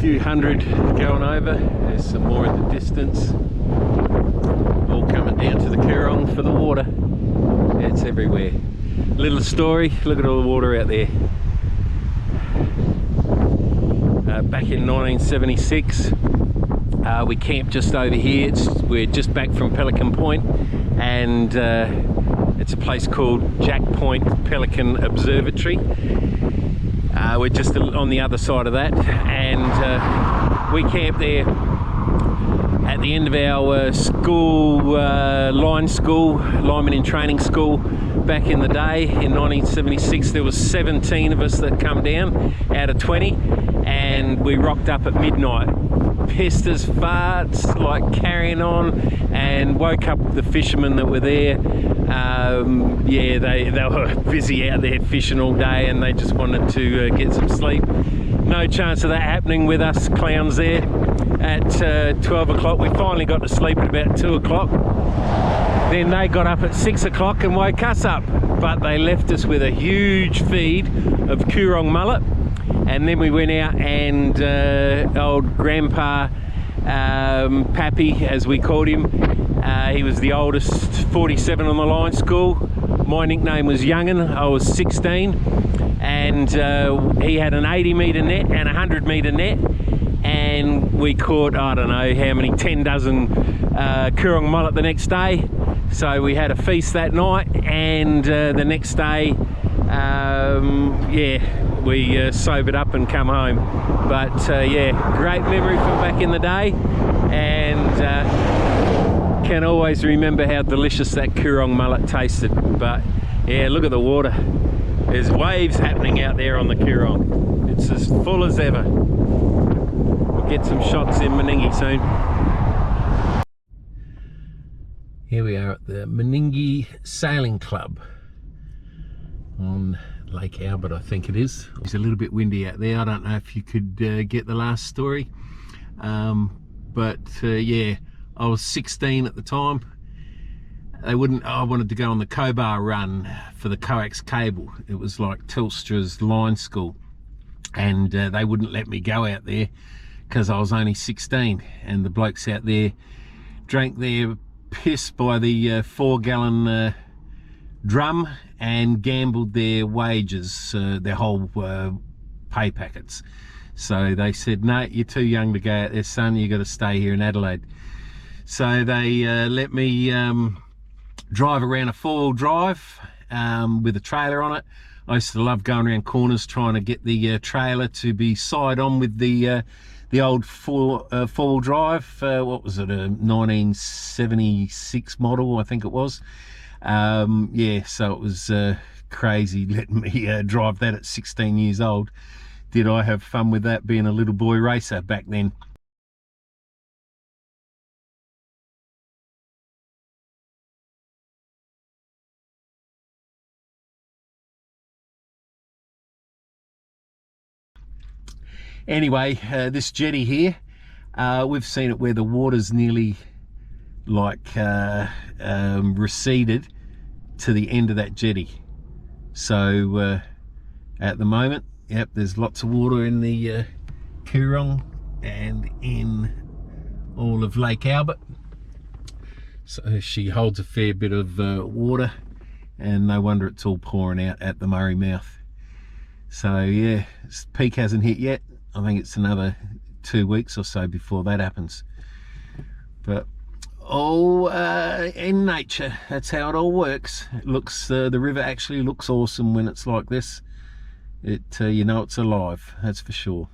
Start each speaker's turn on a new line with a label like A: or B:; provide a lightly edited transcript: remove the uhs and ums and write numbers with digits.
A: few hundred going over. There's some more in the distance. All coming down to the Coorong for the water. It's everywhere. Little story, look at all the water out there. Back in 1976, we camped just over here. We're just back from Pelican Point, and it's a place called Jack Point Pelican Observatory. We're just on the other side of that, and we camped there at the end of our school, lineman in training school. Back in the day, in 1976, there was 17 of us that come down out of 20, and we rocked up at midnight. Pissed as farts, like carrying on, and woke up the fishermen that were there. Yeah, they were busy out there fishing all day, and they just wanted to get some sleep. No chance of that happening with us clowns there. At 12 o'clock, we finally got to sleep at about 2 o'clock. Then they got up at 6 o'clock and woke us up, but they left us with a huge feed of Coorong mullet. And then we went out, and old Grandpa Pappy, as we called him, he was the oldest, 47 on the line school. My nickname was Young'un. I was 16, and he had an 80-metre net and a 100-metre net, and we caught, I don't know how many, 10 dozen Coorong mullet the next day. So we had a feast that night, and the next day, yeah, we sobered up and come home. But yeah, great memory from back in the day, and can always remember how delicious that Coorong mullet tasted. But yeah, look at the water. There's waves happening out there on the Coorong. It's as full as ever. We'll get some shots in Meningie soon. Here we are at the Meningie Sailing Club on Lake Albert, I think it is. It's a little bit windy out there. I don't know if you could get the last story, but yeah, I was 16 at the time. I wanted to go on the Cobar run for the coax cable. It was like Telstra's line school, and they wouldn't let me go out there because I was only 16, and the blokes out there drank their piss by the 4-gallon drum and gambled their wages, their whole pay packets. So they said, no, you're too young to go out there, son, you got to stay here in Adelaide. So they let me drive around a 4-wheel drive with a trailer on it. I used to love going around corners trying to get the trailer to be side on with the old four-wheel drive. What was it, a 1976 model, I think it was. Yeah, so it was crazy letting me drive that at 16 years old. Did I have fun with that, being a little boy racer back then. Anyway, this jetty here, we've seen it where the water's nearly like receded to the end of that jetty. So at the moment, yep, there's lots of water in the Coorong and in all of Lake Albert. So she holds a fair bit of water, and no wonder it's all pouring out at the Murray mouth. So yeah, peak hasn't hit yet. I think it's another 2 weeks or so before that happens. But all in nature, that's how it all works. It looks, the river actually looks awesome when it's like this. You know it's alive, that's for sure.